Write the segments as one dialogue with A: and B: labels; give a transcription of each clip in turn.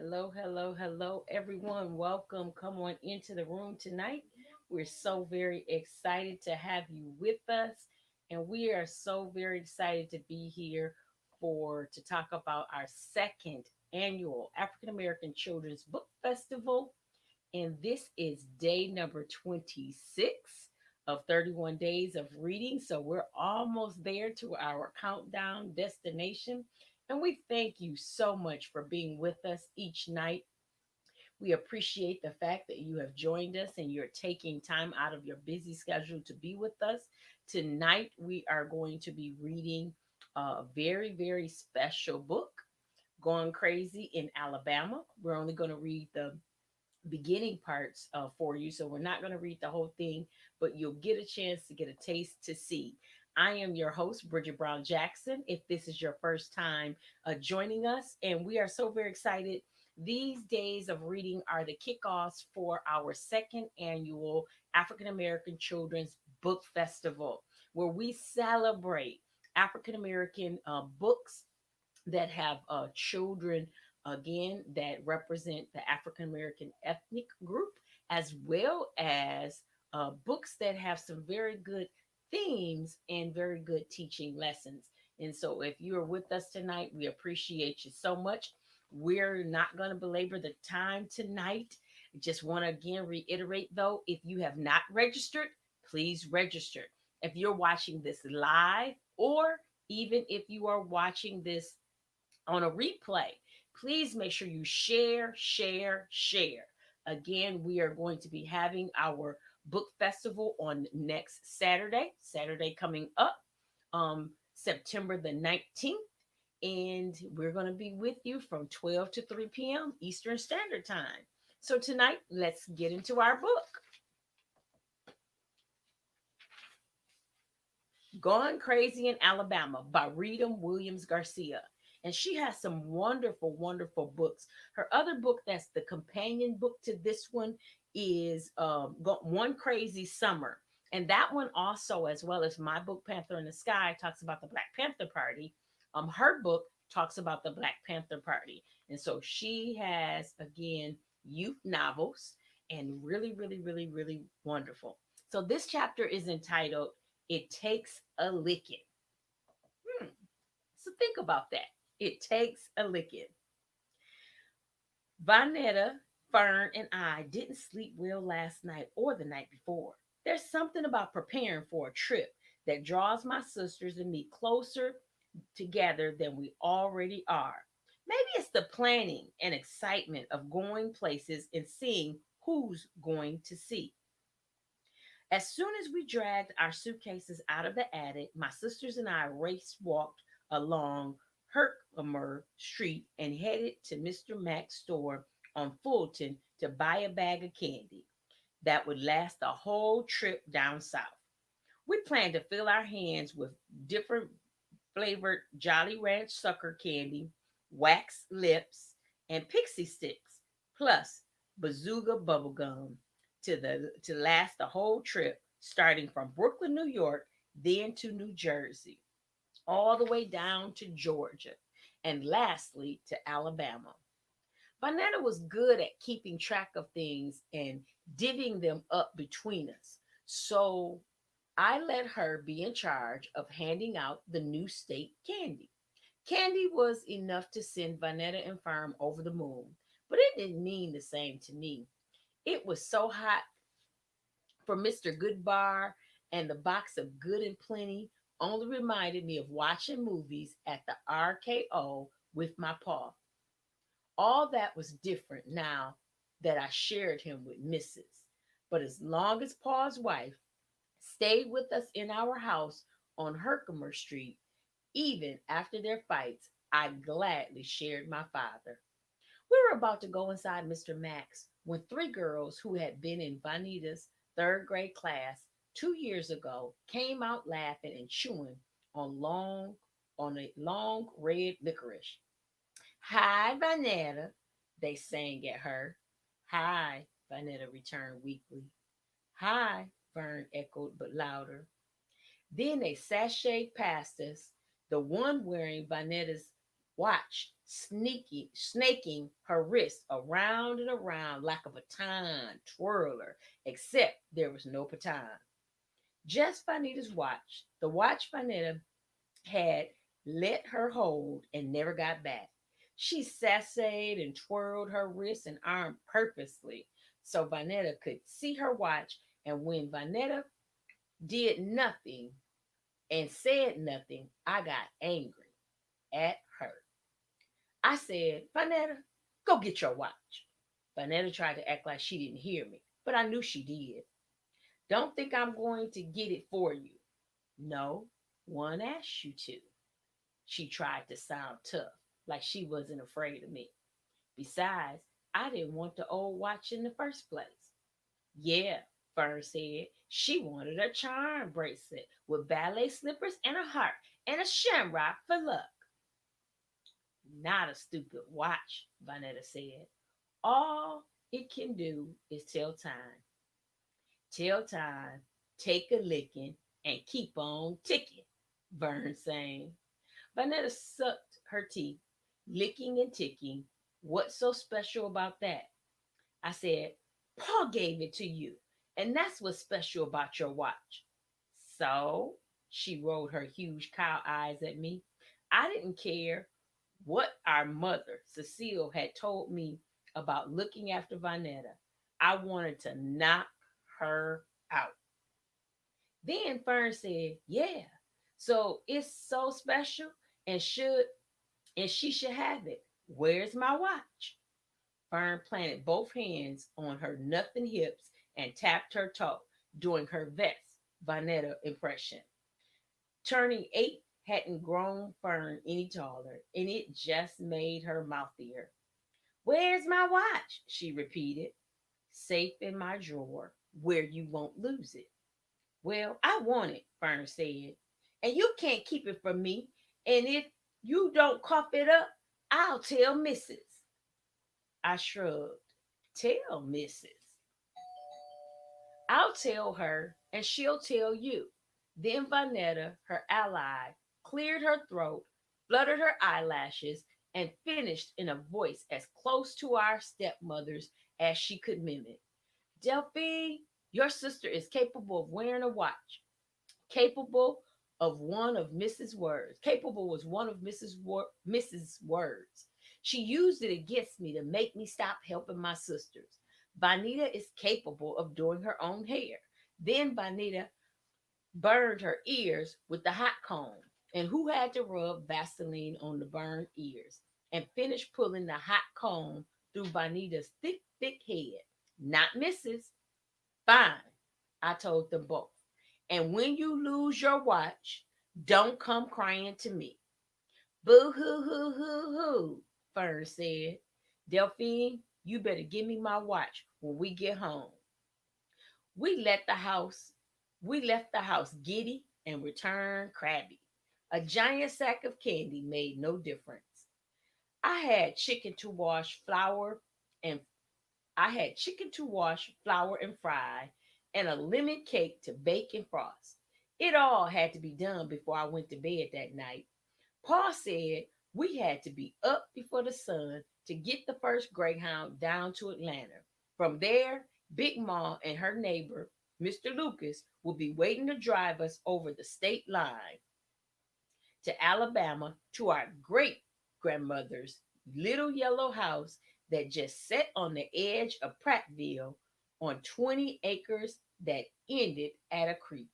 A: Hello, hello, hello, everyone. Welcome. Come on into the room tonight. We're so very excited to have you with us, and we are so very excited to be here to talk about our second annual African American Children's Book Festival. And this is day number 26 of 31 days of reading. So we're almost there to our countdown destination. And we thank you so much for being with us each night. We appreciate the fact that you have joined us and you're taking time out of your busy schedule to be with us. Tonight, we are going to be reading a very, very special book, Going Crazy in Alabama. We're only going to read the beginning parts for you. So we're not going to read the whole thing, but you'll get a chance to get a taste to see. I am your host, Bridget Brown Jackson. If this is your first time joining us, and we are so very excited. These days of reading are the kickoffs for our second annual African American Children's Book Festival, where we celebrate African American books that have children again that represent the African American ethnic group, as well as books that have some very good themes and very good teaching lessons. And so, if you are with us tonight, we appreciate you so much. We're not going to belabor the time tonight. Just want to again reiterate though, if you have not registered, please register. If you're watching this live, or even if you are watching this on a replay, please make sure you share, share, share. Again, we are going to be having our book festival on next Saturday coming up, September the 19th. And we're going to be with you from 12 to 3 p.m. Eastern Standard Time. So tonight, let's get into our book, Gone Crazy in Alabama by Rita Williams Garcia. And she has some wonderful, wonderful books. Her other book, that's the companion book to this one, is One Crazy Summer. And that one also, as well as my book, Panther in the Sky, talks about the Black Panther Party. Her book talks about the Black Panther Party. And so she has, again, youth novels and really, really, really, really wonderful. So this chapter is entitled It Takes a Licking. Hmm. So think about that. It takes a licking. Vonetta, Fern, and I didn't sleep well last night or the night before. There's something about preparing for a trip that draws my sisters and me closer together than we already are. Maybe it's the planning and excitement of going places and seeing who's going to see. As soon as we dragged our suitcases out of the attic, my sisters and I race walked along Herkimer Street and headed to Mr. Mack's store on Fulton to buy a bag of candy that would last the whole trip down south. We planned to fill our hands with different flavored Jolly Ranch sucker candy, wax lips, and pixie sticks, plus bazooka bubblegum to last the whole trip, starting from Brooklyn, New York, then to New Jersey, all the way down to Georgia, and lastly to Alabama. Vanetta was good at keeping track of things and divvying them up between us. So I let her be in charge of handing out the new state candy. Candy was enough to send Vanetta and Firm over the moon, but it didn't mean the same to me. It was so hot for Mr. Goodbar, and the box of Good and Plenty only reminded me of watching movies at the RKO with my pa. All that was different now that I shared him with Mrs. But as long as Pa's wife stayed with us in our house on Herkimer Street, even after their fights, I gladly shared my father. We were about to go inside Mr. Max when three girls who had been in Vanita's third grade class 2 years ago came out laughing and chewing on long on a long red licorice. Hi, Vanetta, they sang at her. Hi, Vanetta returned weakly. Hi, Vern echoed but louder. Then they sashayed past us, the one wearing Vanetta's watch snaking her wrist around and around like a baton twirler, except there was no baton. Just Vanita's watch, the watch Vanita had let her hold and never got back. She sasayed and twirled her wrist and arm purposely so Vanetta could see her watch. And when Vanetta did nothing and said nothing, I got angry at her. I said, Vanetta, go get your watch. Vanetta tried to act like she didn't hear me, but I knew she did. Don't think I'm going to get it for you. No, one asked you to. She tried to sound tough, like she wasn't afraid of me. Besides, I didn't want the old watch in the first place. Yeah, Fern said. She wanted a charm bracelet with ballet slippers and a heart and a shamrock for luck. Not a stupid watch, Vanetta said. All it can do is tell time. Tell time, take a licking, and keep on ticking, Vern sang. Vanetta sucked her teeth, licking and ticking. What's so special about that? I said, Paul gave it to you, and that's what's special about your watch. So, she rolled her huge cow eyes at me. I didn't care what our mother, Cecile, had told me about looking after Vanetta. I wanted to knock her out. Then Fern said, yeah, so it's so special and should and she should have it. Where's my watch? Fern planted both hands on her nothing hips and tapped her toe, doing her best Vanetta impression. Turning 8 hadn't grown Fern any taller, and it just made her mouthier. Where's my watch? She repeated. Safe in my drawer, where you won't lose it. Well, I want it, Fern said, and you can't keep it from me. And if you don't cough it up, I'll tell Mrs. I shrugged. Tell Mrs. I'll tell her, and she'll tell you. Then Vanetta, her ally, cleared her throat, fluttered her eyelashes, and finished in a voice as close to our stepmother's as she could mimic. Delphine, your sister is capable of wearing a watch. Capable of one of Mrs. Words. Capable was one of Mrs. Words. She used it against me to make me stop helping my sisters. Bonita is capable of doing her own hair. Then Bonita burned her ears with the hot comb. And who had to rub Vaseline on the burned ears and finish pulling the hot comb through Bonita's thick, thick head? Not Mrs. Fine, I told them both. And when you lose your watch, don't come crying to me. Boo hoo hoo hoo hoo, Fern said. Delphine, you better give me my watch when we get home. We let the house, we left the house giddy and returned crabby. A giant sack of candy made no difference. I had chicken to wash, flour, and I had chicken to wash, flour, and fry, and a lemon cake to bake and frost. It all had to be done before I went to bed that night. Paul said we had to be up before the sun to get the first Greyhound down to Atlanta. From there, Big Ma and her neighbor, Mr. Lucas, would be waiting to drive us over the state line to Alabama to our great grandmother's little yellow house that just sat on the edge of Prattville on 20 acres that ended at a creek.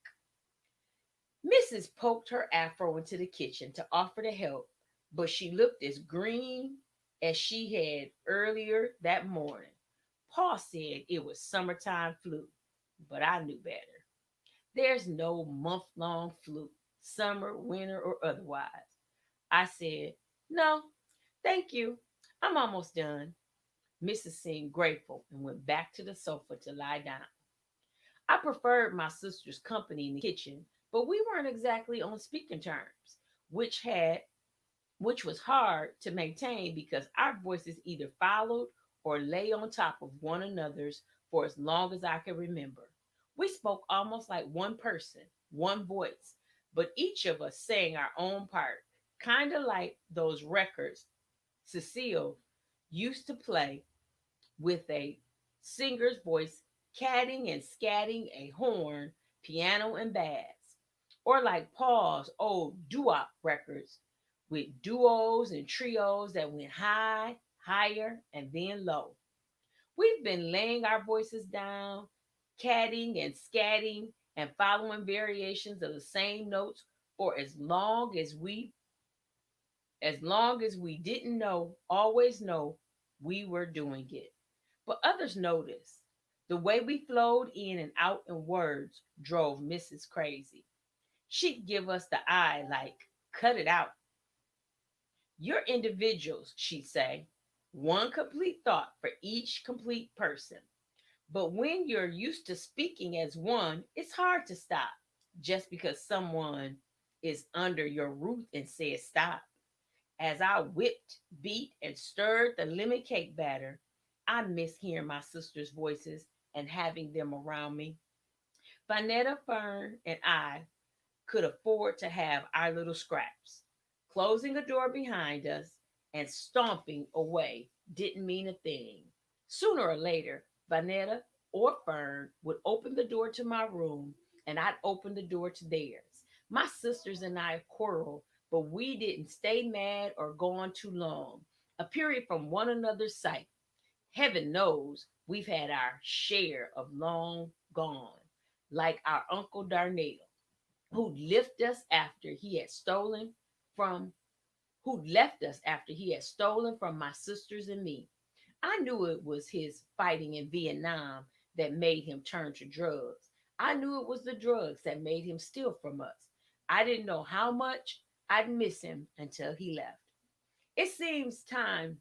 A: Mrs. poked her afro into the kitchen to offer to help, but she looked as green as she had earlier that morning. Pa said it was summertime flu, but I knew better. There's no month long flu, summer, winter, or otherwise. I said, no, thank you. I'm almost done. Mrs. seemed grateful and went back to the sofa to lie down. I preferred my sister's company in the kitchen, but we weren't exactly on speaking terms, which had which was hard to maintain because our voices either followed or lay on top of one another's for as long as I can remember. We spoke almost like one person, one voice, but each of us sang our own part, kind of like those records Cecile used to play with a singer's voice, catting and scatting a horn, piano and bass. Or like Paul's old doo-wop records with duos and trios that went high, higher, and then low. We've been laying our voices down, catting and scatting and following variations of the same notes for as long as we didn't always know we were doing it. But others noticed. The way we flowed in and out in words drove Mrs. crazy. She'd give us the eye like, cut it out. You're individuals, she'd say. One complete thought for each complete person. But when you're used to speaking as one, it's hard to stop just because someone is under your roof and says stop. As I whipped, beat, and stirred the lemon cake batter, I miss hearing my sisters' voices and having them around me. Vanetta, Fern, and I could afford to have our little scraps. Closing a door behind us and stomping away didn't mean a thing. Sooner or later, Vanetta or Fern would open the door to my room and I'd open the door to theirs. My sisters and I quarreled, but we didn't stay mad or go on too long. A period from one another's sight. Heaven knows we've had our share of long gone, like our Uncle Darnell who left us after he had stolen from who left us after he had stolen from my sisters and me. I knew it was his fighting in Vietnam that made him turn to drugs. I knew it was the drugs that made him steal from us. I didn't know how much I'd miss him until he left. It seems time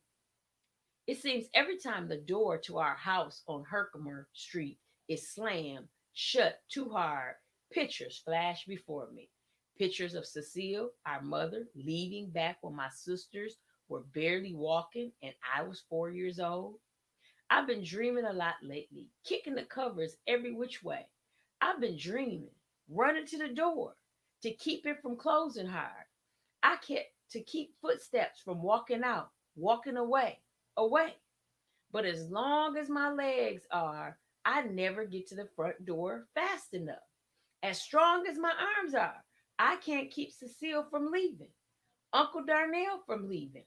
A: it seems every time the door to our house on Herkimer Street is slammed shut too hard, pictures flash before me. Pictures of Cecile, our mother, leaving back when my sisters were barely walking and I was 4 years old. I've been dreaming a lot lately, kicking the covers every which way. I've been dreaming, running to the door to keep it from closing hard. I kept to keep footsteps from walking out, walking away, away. But as long as my legs are, I never get to the front door fast enough. As strong as my arms are, I can't keep Cecile from leaving, Uncle Darnell from leaving,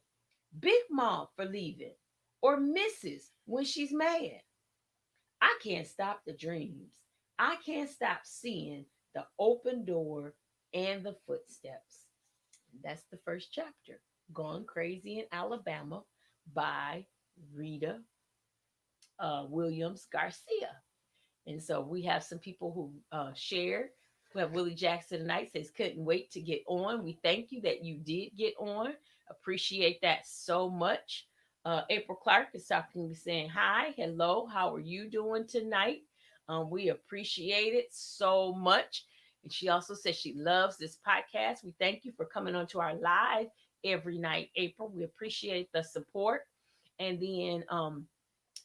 A: Big Mom for leaving, or Mrs. when she's mad. I can't stop the dreams. I can't stop seeing the open door and the footsteps. That's the first chapter, Gone Crazy in Alabama by Rita Williams Garcia. And so we have some people who shared. We have Willie Jackson tonight says, couldn't wait to get on. We thank you that you did get on. Appreciate that so much. April Clark is talking to me saying, hi, hello, how are you doing tonight? We appreciate it so much. And she also says she loves this podcast. We thank you for coming on to our live every night, April. We appreciate the support. And then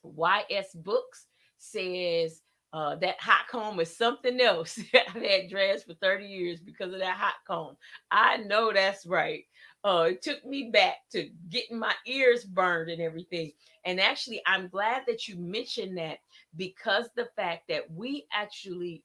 A: YS Books says that hot comb is something else. I've had dreads for 30 years because of that hot comb. I know that's right. It took me back to getting my ears burned and everything. And actually, I'm glad that you mentioned that because the fact that we actually,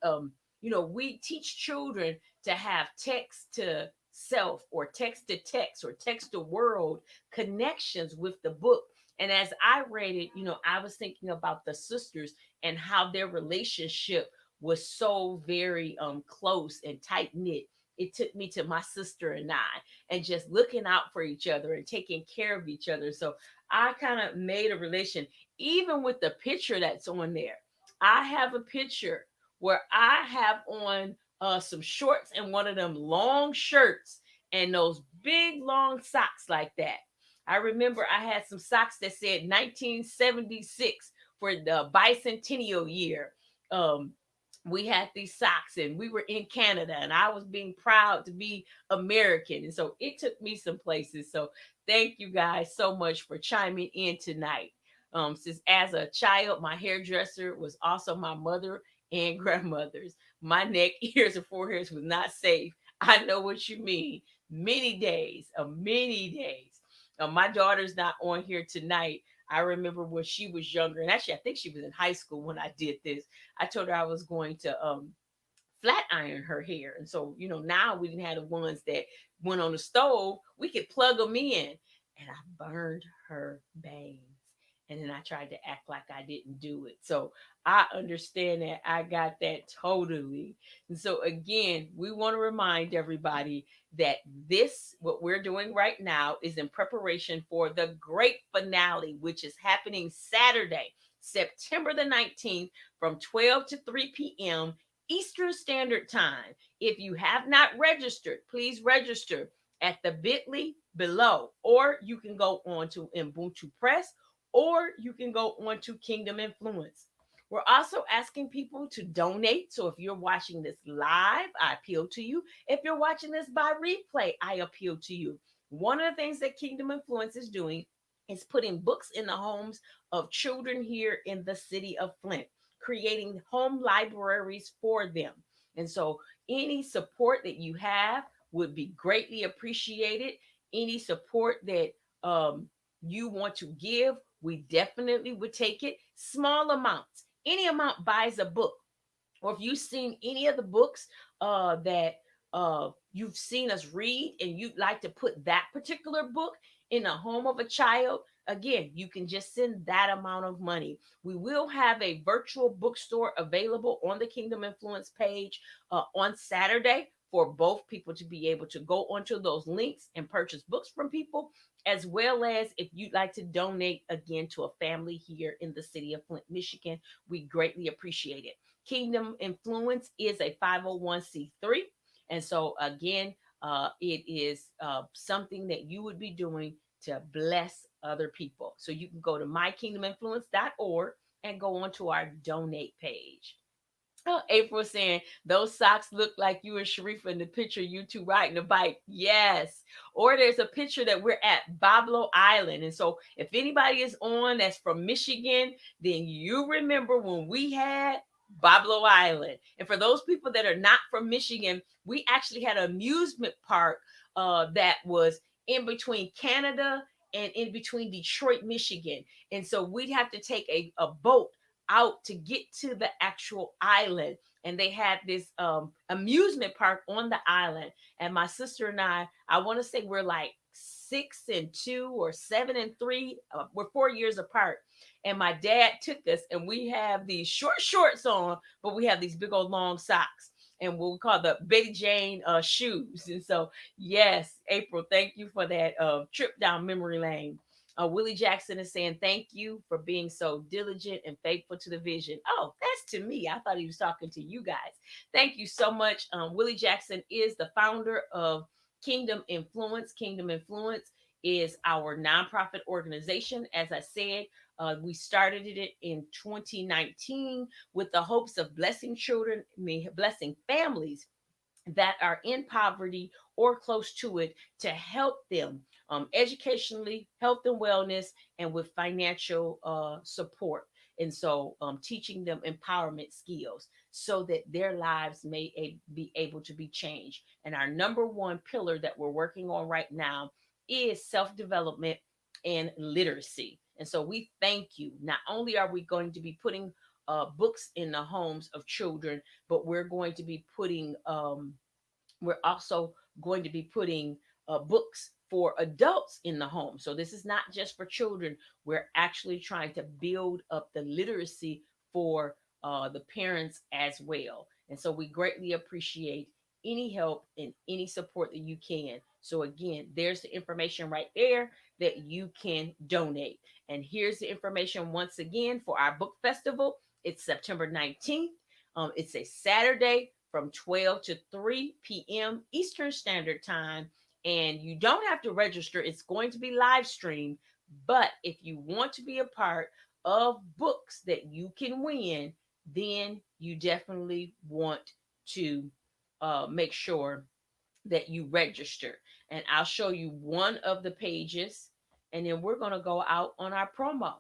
A: we teach children to have text to self or text to text or text to world connections with the book. And as I read it, I was thinking about the sisters and how their relationship was so very close and tight knit. It took me to my sister and I, and just looking out for each other and taking care of each other. So I kind of made a relation, even with the picture that's on there. I have a picture where I have on some shorts and one of them long shirts and those big long socks like that. I remember I had some socks that said 1976 for the bicentennial year. Um, we had these socks and we were in Canada and I was being proud to be American. And so it took me some places. So thank you guys so much for chiming in tonight. Since as a child, my hairdresser was also my mother and grandmother's. My neck, ears, and foreheads was not safe. I know what you mean. Many days. My daughter's not on here tonight. I remember when she was younger, and actually, I think she was in high school when I did this. I told her I was going to flat iron her hair. And so, now we didn't have the ones that went on the stove. We could plug them in. And I burned her bangs. And then I tried to act like I didn't do it. So I understand that. I got that totally. And so, again, we want to remind everybody that what we're doing right now, is in preparation for the great finale, which is happening Saturday, September the 19th from 12 to 3 p.m. Eastern Standard Time. If you have not registered, please register at the bit.ly below, or you can go on to Ubuntu Press, or you can go on to Kingdom Influence. We're also asking people to donate. So if you're watching this live, I appeal to you. If you're watching this by replay, I appeal to you. One of the things that Kingdom Influence is doing is putting books in the homes of children here in the city of Flint, creating home libraries for them. And so any support that you have would be greatly appreciated. Any support that you want to give, we definitely would take it. Small amounts. Any amount buys a book. Or if you've seen any of the books that you've seen us read, and you'd like to put that particular book in the home of a child, again, you can just send that amount of money. We will have a virtual bookstore available on the Kingdom Influence page on Saturday, for both people to be able to go onto those links and purchase books from people, as well as if you'd like to donate again to a family here in the city of Flint, Michigan. We greatly appreciate it. Kingdom Influence is a 501c3. And so, again, it is something that you would be doing to bless other people. So you can go to mykingdominfluence.org and go onto our donate page. Oh, April saying those socks look like you and Sharifa in the picture, you two riding a bike. Yes. Or there's a picture that we're at Bablo Island. And so if anybody is on that's from Michigan, then you remember when we had Bablo Island. And for those people that are not from Michigan, we actually had an amusement park that was in between Canada and in between Detroit, Michigan. And so we'd have to take a boat out to get to the actual island. And they had this amusement park on the island. And my sister and I want to say we're like 6 and 2 or 7 and 3. We're 4 years apart. And my dad took us, and we have these short shorts on, but we have these big old long socks, and what we call the Betty Jane shoes. And so, yes, April, thank you for that trip down memory lane. Willie Jackson is saying, thank you for being so diligent and faithful to the vision. Oh, that's to me. I thought he was talking to you guys. Thank you so much. Willie Jackson is the founder of Kingdom Influence. Kingdom Influence is our nonprofit organization. As I said, we started it in 2019 with the hopes of blessing children, blessing families that are in poverty or close to it, to help them educationally, health and wellness, and with financial support. And so, teaching them empowerment skills so that their lives may be able to be changed. And our number one pillar that we're working on right now is self development and literacy. And so, we thank you. Not only are we going to be putting books in the homes of children, but we're also going to be putting books for adults in the home. So this is not just for children. We're actually trying to build up the literacy for the parents as well. And so we greatly appreciate any help and any support that you can. So again, there's the information right there that you can donate. And here's the information once again for our book festival. It's September 19th. It's a Saturday from 12 to 3 p.m. Eastern Standard Time. And you don't have to register, it's going to be live streamed. But if you want to be a part of books that you can win, then you definitely want to make sure that you register. And I'll show you one of the pages, and then we're going to go out on our promo.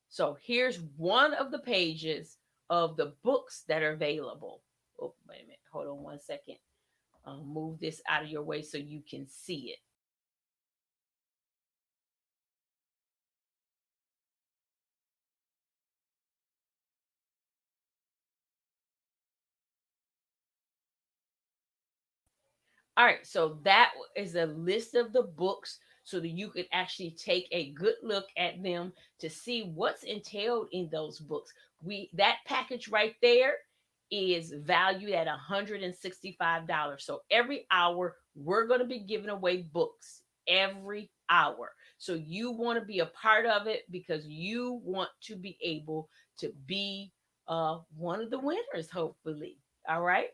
A: So here's one of the pages of the books that are available. Oh, wait a minute. Hold on one second. Move this out of your way so you can see it. All right, so that is a list of the books so that you could actually take a good look at them to see what's entailed in those books. We that package right there is valued at $165. So every hour we're going to be giving away books every hour. So you want to be a part of it because you want to be able to be one of the winners, hopefully. All right.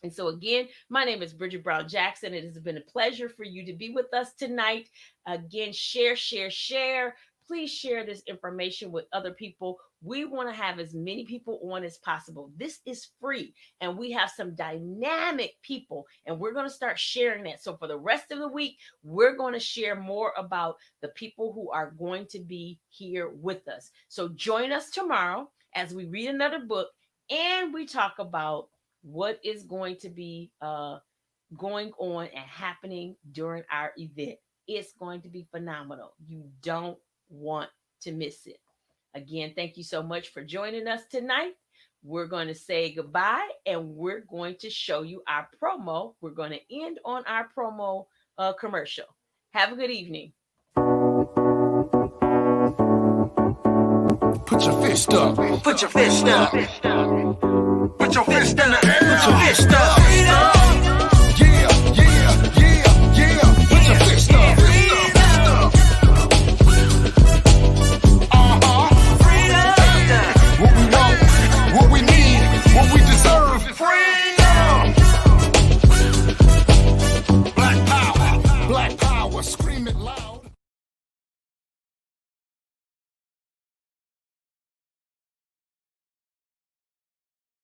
A: And so, again, my name is Bridget Brown Jackson. It has been a pleasure for you to be with us tonight. Again, share, share, share. Please share this information with other people. We want to have as many people on as possible. This is free, and we have some dynamic people, and we're going to start sharing that. So, for the rest of the week, we're going to share more about the people who are going to be here with us. So, join us tomorrow as we read another book and we talk about what is going to be going on and happening during our event. It's going to be phenomenal. You don't want to miss it. Again, thank you so much for joining us tonight. We're going to say goodbye and we're going to show you our promo. We're going to end on our promo commercial. Have a good evening.
B: Put your fist up.
C: Put your fist up.
B: Put your fist in the air.
C: Put your fist up.